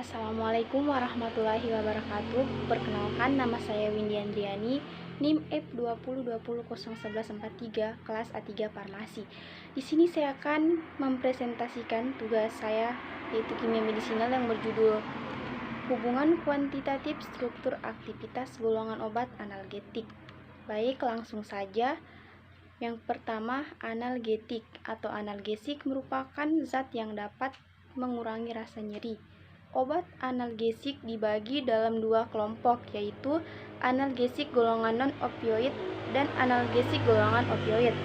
Assalamualaikum warahmatullahi wabarakatuh. Perkenalkan, nama saya Windy Andriani, NIM F2020011143, kelas A3 Farmasi. Di sini saya akan mempresentasikan tugas saya, yaitu kimia medisinal yang berjudul Hubungan Kuantitatif Struktur Aktivitas Golongan Obat Analgetik. Baik, langsung saja. Yang pertama, analgetik atau analgesik merupakan zat yang dapat mengurangi rasa nyeri. Obat analgesik dibagi dalam dua kelompok, yaitu analgesik golongan non-opioid dan analgesik golongan opioid.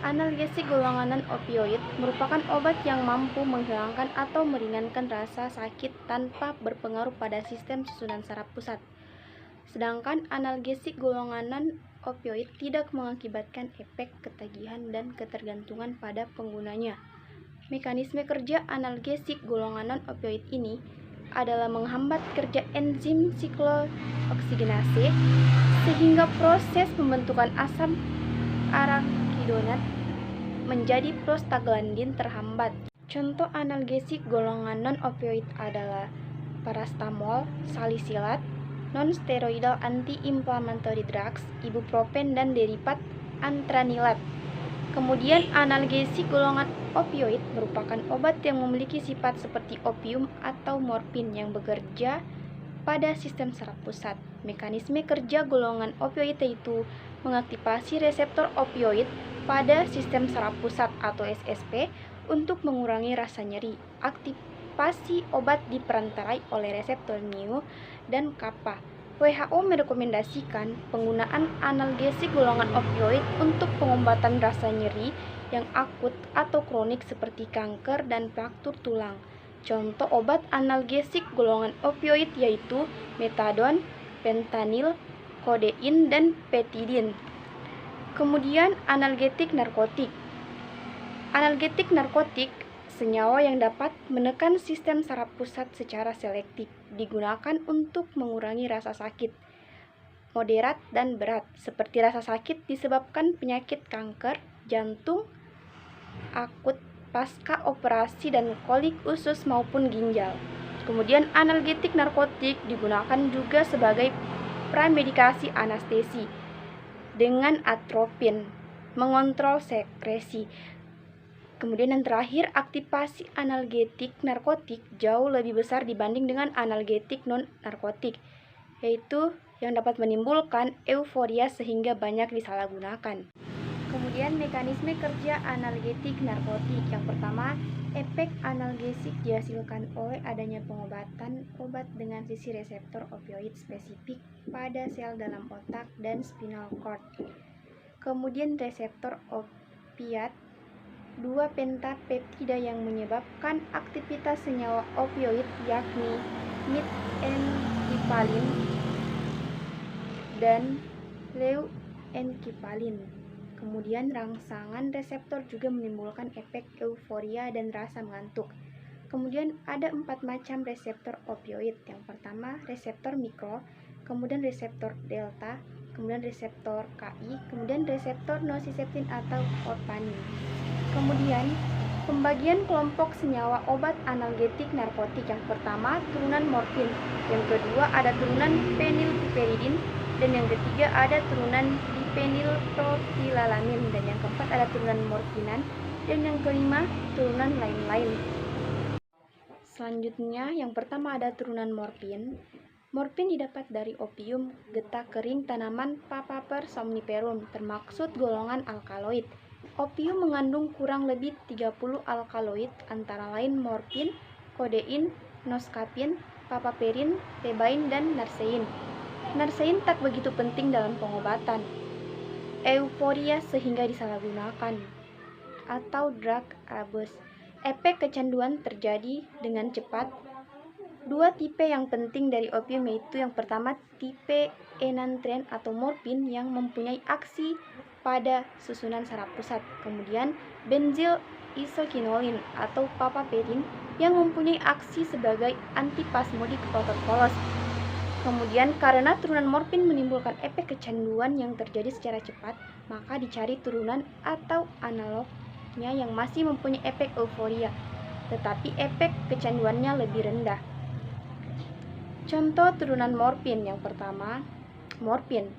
Analgesik golongan non-opioid merupakan obat yang mampu menghilangkan atau meringankan rasa sakit tanpa berpengaruh pada sistem susunan saraf pusat. Sedangkan analgesik golongan non-opioid tidak mengakibatkan efek ketagihan dan ketergantungan pada penggunanya. Mekanisme kerja analgesik golongan non-opioid ini adalah menghambat kerja enzim siklooksiggenase sehingga proses pembentukan asam arachidonat menjadi prostaglandin terhambat. Contoh analgesik golongan non-opioid adalah parastamol, salisilat, non-steroidal anti-inflammatory drugs, ibuprofen dan derivat antranilat. Kemudian analgesik golongan opioid merupakan obat yang memiliki sifat seperti opium atau morfin yang bekerja pada sistem saraf pusat. Mekanisme kerja golongan opioid yaitu mengaktifasi reseptor opioid pada sistem saraf pusat atau SSP untuk mengurangi rasa nyeri. Aktivasi obat diperantarai oleh reseptor mu dan kappa. WHO merekomendasikan penggunaan analgesik golongan opioid untuk pengobatan rasa nyeri yang akut atau kronik seperti kanker dan fraktur tulang. Contoh obat analgesik golongan opioid yaitu metadon, fentanyl, kodein, dan petidin. Kemudian analgetik narkotik. Analgetik narkotik senyawa yang dapat menekan sistem saraf pusat secara selektif, digunakan untuk mengurangi rasa sakit moderat dan berat, seperti rasa sakit disebabkan penyakit kanker, jantung akut pasca operasi dan kolik usus maupun ginjal. Kemudian analgetik narkotik digunakan juga sebagai pramedikasi anestesi dengan atropin, mengontrol sekresi. Kemudian yang terakhir, aktivasi analgetik narkotik jauh lebih besar dibanding dengan analgetik non-narkotik, yaitu yang dapat menimbulkan euforia sehingga banyak disalahgunakan. Kemudian mekanisme kerja analgetik narkotik. Yang pertama, efek analgesik dihasilkan oleh adanya pengobatan obat dengan sisi reseptor opioid spesifik pada sel dalam otak dan spinal cord. Kemudian reseptor opiat 2-pentapeptida yang menyebabkan aktivitas senyawa opioid yakni methenkipalin dan leuenkipalin. Kemudian rangsangan reseptor juga menimbulkan efek euforia dan rasa mengantuk. Kemudian ada 4 macam reseptor opioid. Yang pertama reseptor mikro, kemudian reseptor delta, kemudian reseptor KI, kemudian reseptor nociceptin atau orpanin. Kemudian pembagian kelompok senyawa obat analgetik narkotik. Yang pertama turunan morfin, yang kedua ada turunan fenilpiperidin, dan yang ketiga ada turunan difenilprofilalamin, dan yang keempat ada turunan morfinan, dan yang kelima turunan lain-lain. Selanjutnya yang pertama ada turunan morfin. Morfin didapat dari opium, getah kering tanaman Papaver somniferum, termaksud golongan alkaloid. Opium mengandung kurang lebih 30 alkaloid, antara lain morfin, kodein, noskapin, papaverin, tebain, dan narsein. Narsein tak begitu penting dalam pengobatan euforia sehingga disalahgunakan atau drug abuse. Efek kecanduan terjadi dengan cepat. Dua tipe yang penting dari opium yaitu yang pertama tipe enantian atau morfin yang mempunyai aksi pada susunan saraf pusat. Kemudian benzil isokinolin atau papaverin yang mempunyai aksi sebagai antispasmodik polos. Kemudian karena turunan morfin menimbulkan efek kecanduan yang terjadi secara cepat, maka dicari turunan atau analognya yang masih mempunyai efek euforia, tetapi efek kecanduannya lebih rendah. Contoh turunan morfin. Yang pertama, morfin.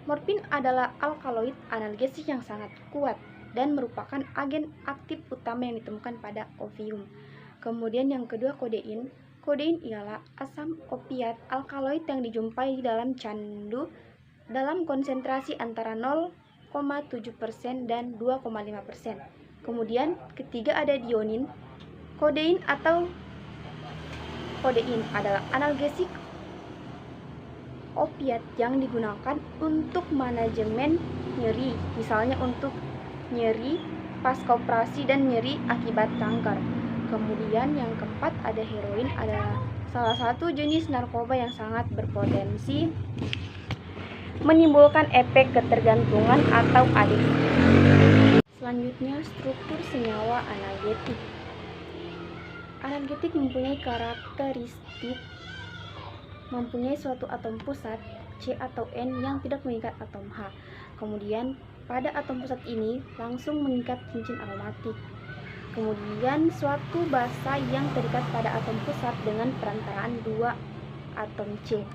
Morfin adalah alkaloid analgesik yang sangat kuat dan merupakan agen aktif utama yang ditemukan pada opium. Kemudian yang kedua, kodein. Kodein ialah asam opiat alkaloid yang dijumpai di dalam candu dalam konsentrasi antara 0,7% dan 2,5%. Kemudian ketiga ada dionin. Kodein adalah analgesik opiat yang digunakan untuk manajemen nyeri, misalnya untuk nyeri pasca operasi dan nyeri akibat kanker. Kemudian yang keempat ada heroin, adalah salah satu jenis narkoba yang sangat berpotensi menimbulkan efek ketergantungan atau adiksi. Selanjutnya, struktur senyawa analgetik. Analgetik mempunyai karakteristik mempunyai suatu atom pusat C atau N yang tidak mengikat atom H. Kemudian pada atom pusat ini langsung mengikat cincin aromatik. Kemudian suatu basa yang terikat pada atom pusat dengan perantaraan dua atom C.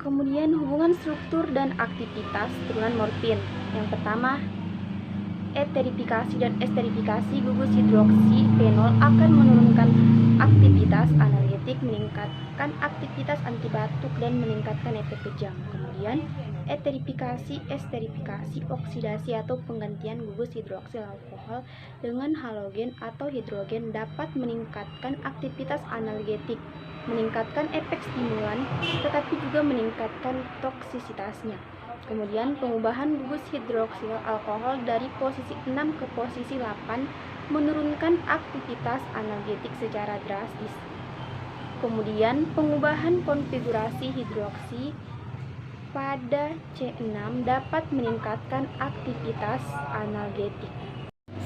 Kemudian hubungan struktur dan aktivitas turunan morfin. Yang pertama, eterifikasi dan esterifikasi gugus hidroksifenol akan menurunkan aktivitas analgetik, meningkatkan aktivitas antibatuk, dan meningkatkan efek kejang. Kemudian eterifikasi, esterifikasi, oksidasi atau penggantian gugus hidroksil alkohol dengan halogen atau hidrogen dapat meningkatkan aktivitas analgetik, meningkatkan efek stimulan, tetapi juga meningkatkan toksisitasnya. Kemudian pengubahan gugus hidroksil alkohol dari posisi 6 ke posisi 8 menurunkan aktivitas analgetik secara drastis. Kemudian pengubahan konfigurasi hidroksi pada C6 dapat meningkatkan aktivitas analgetik.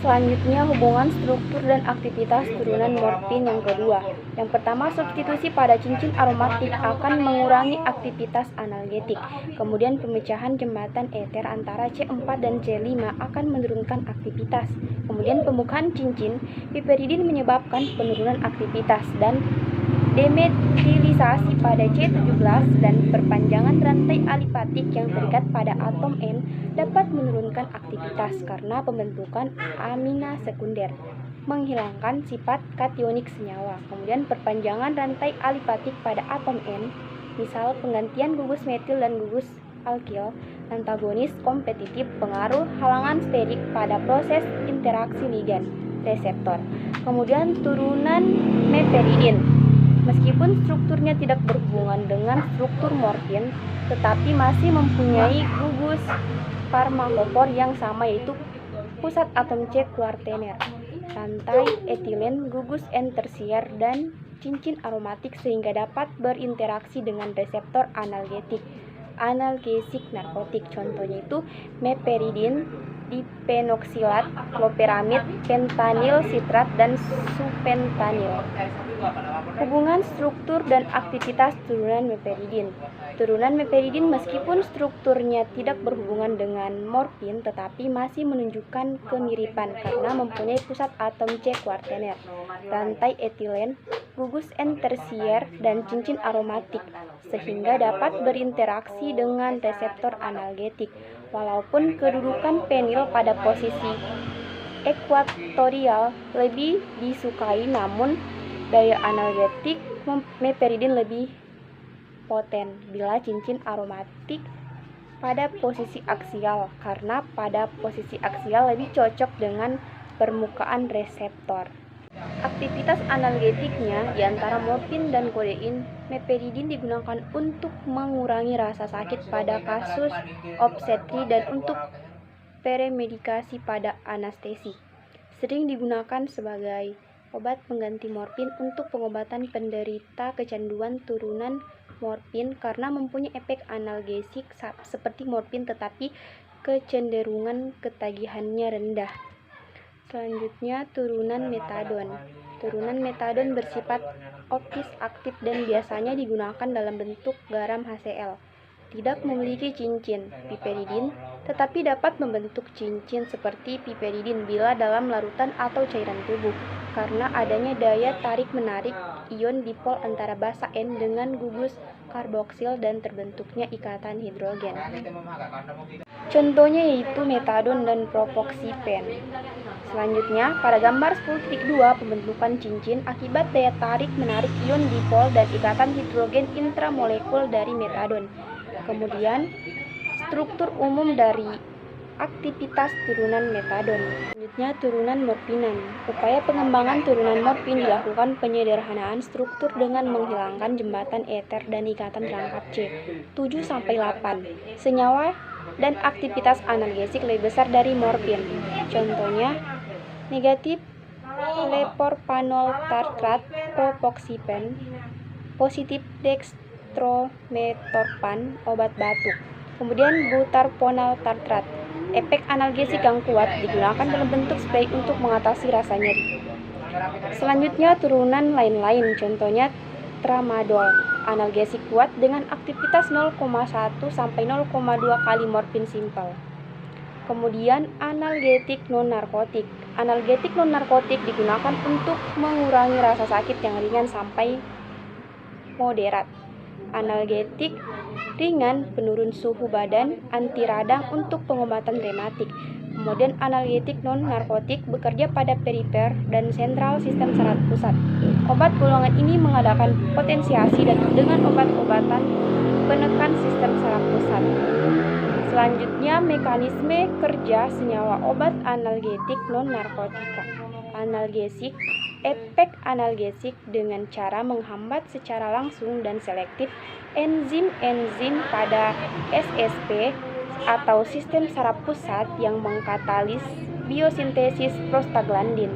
Selanjutnya, hubungan struktur dan aktivitas turunan morfin yang kedua. Yang pertama, substitusi pada cincin aromatik akan mengurangi aktivitas analgetik. Kemudian pemecahan jembatan eter antara C4 dan C5 akan menurunkan aktivitas. Kemudian pembukaan cincin piperidin menyebabkan penurunan aktivitas, dan demetilisasi pada C17 dan perpanjangan rantai alipatik yang terikat pada atom N dapat menurunkan aktivitas karena pembentukan amina sekunder, menghilangkan sifat kationik senyawa. Kemudian perpanjangan rantai alipatik pada atom N, misal penggantian gugus metil dan gugus alkil, antagonis kompetitif, pengaruh halangan sterik pada proses interaksi ligan reseptor. Kemudian turunan meperidin. Meskipun strukturnya tidak berhubungan dengan struktur morfin, tetapi masih mempunyai gugus farmakopor yang sama, yaitu pusat atom C kuartener, rantai etilen, gugus N tersier, dan cincin aromatik, sehingga dapat berinteraksi dengan reseptor analgetik, analgesik narkotik. Contohnya itu meperidin, dipenoksilat, loperamid, pentanil sitrat, dan supentanil. Hubungan struktur dan aktivitas turunan meperidin. Turunan meperidin meskipun strukturnya tidak berhubungan dengan morfin, tetapi masih menunjukkan kemiripan karena mempunyai pusat atom C kuartener, rantai etilen, gugus N tersier, dan cincin aromatik, sehingga dapat berinteraksi dengan reseptor analgetik. Walaupun kedudukan penil pada posisi ekuatorial lebih disukai, namun daya analgetik meperidin lebih poten bila cincin aromatik pada posisi aksial, karena pada posisi aksial lebih cocok dengan permukaan reseptor. Aktivitas analgetiknya di antara morfin dan kodein, meperidin digunakan untuk mengurangi rasa sakit pada kasus obstetri dan untuk premedikasi pada anestesi. Sering digunakan sebagai obat pengganti morfin untuk pengobatan penderita kecanduan turunan morfin karena mempunyai efek analgesik seperti morfin, tetapi kecenderungan ketagihannya rendah. Selanjutnya, turunan metadon. Turunan metadon bersifat optis aktif dan biasanya digunakan dalam bentuk garam HCl. tidak memiliki cincin piperidin, tetapi dapat membentuk cincin seperti piperidin bila dalam larutan atau cairan tubuh, karena adanya daya tarik-menarik ion dipol antara basa N dengan gugus karboksil dan terbentuknya ikatan hidrogen. Contohnya yaitu metadon dan propoxifen. Selanjutnya, pada gambar 10.2 pembentukan cincin akibat daya tarik-menarik ion dipol dan ikatan hidrogen intramolekul dari metadon. Kemudian, struktur umum dari aktivitas turunan metadon. Selanjutnya, turunan morfinan. Upaya pengembangan turunan morfin dilakukan penyederhanaan struktur dengan menghilangkan jembatan eter dan ikatan rangkap C 7-8 senyawa dan aktivitas analgesik lebih besar dari morfin. Contohnya, negatif levorpanol tartrat propoxifen, positif dextrometorphan obat batuk. Kemudian butarponal tartrat, efek analgesik yang kuat, digunakan dalam bentuk spray untuk mengatasi rasa nyeri. Selanjutnya turunan lain-lain, contohnya tramadol, analgesik kuat dengan aktivitas 0,1 sampai 0,2 kali morfin simpel. Kemudian analgetik non-narkotik. Analgetik non-narkotik digunakan untuk mengurangi rasa sakit yang ringan sampai moderat. Analgetik ringan penurun suhu badan, anti radang untuk pengobatan rematik. Kemudian analgetik non-narkotik bekerja pada perifer dan sentral sistem saraf pusat. Obat golongan ini mengadakan potensiasi dan dengan obat-obatan penekan sistem saraf pusat. Selanjutnya, mekanisme kerja senyawa obat analgetik non-narkotika. Analgesik, efek analgesik dengan cara menghambat secara langsung dan selektif enzim-enzim pada SSP atau sistem saraf pusat yang mengkatalis biosintesis prostaglandin.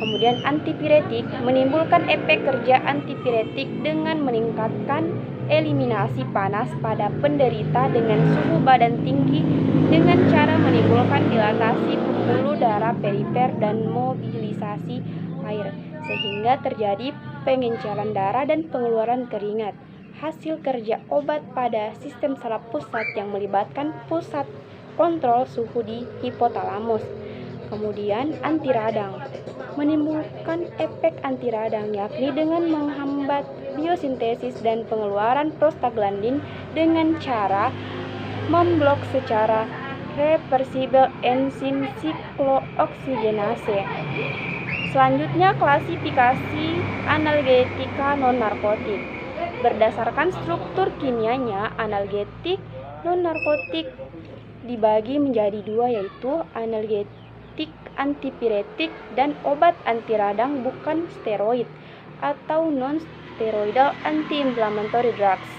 Kemudian antipiretik menimbulkan efek kerja antipiretik dengan meningkatkan eliminasi panas pada penderita dengan suhu badan tinggi dengan cara menimbulkan dilatasi pembuluh darah perifer dan mobilisasi air sehingga terjadi pengenceran darah dan pengeluaran keringat. Hasil kerja obat pada sistem saraf pusat yang melibatkan pusat kontrol suhu di hipotalamus. Kemudian anti radang menimbulkan efek anti radang yakni dengan menghambat biosintesis dan pengeluaran prostaglandin dengan cara memblok secara reversibel enzim siklooksidinase. Selanjutnya, klasifikasi analgetika non-narkotik. Berdasarkan struktur kimianya, analgetik non-narkotik dibagi menjadi dua, yaitu analgetik antipiretik dan obat anti radang bukan steroid atau non-steroidal anti-inflammatory drugs.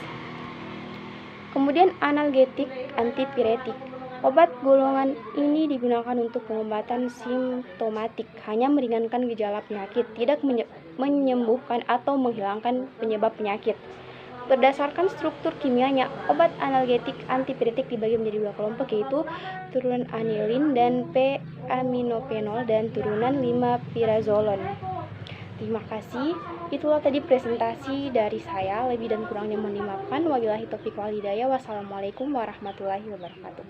Kemudian analgetik antipiretik. Obat golongan ini digunakan untuk pengobatan simptomatik, hanya meringankan gejala penyakit, tidak menyembuhkan atau menghilangkan penyebab penyakit. Berdasarkan struktur kimianya, obat analgetik antipiretik dibagi menjadi dua kelompok, yaitu turunan anilin dan p-aminofenol dan turunan 5-pirazolon. Terima kasih. Itulah tadi presentasi dari saya. Lebih dan kurangnya mohon dimaafkan. Wabillahi taufiq wal hidayah. Wassalamualaikum warahmatullahi wabarakatuh.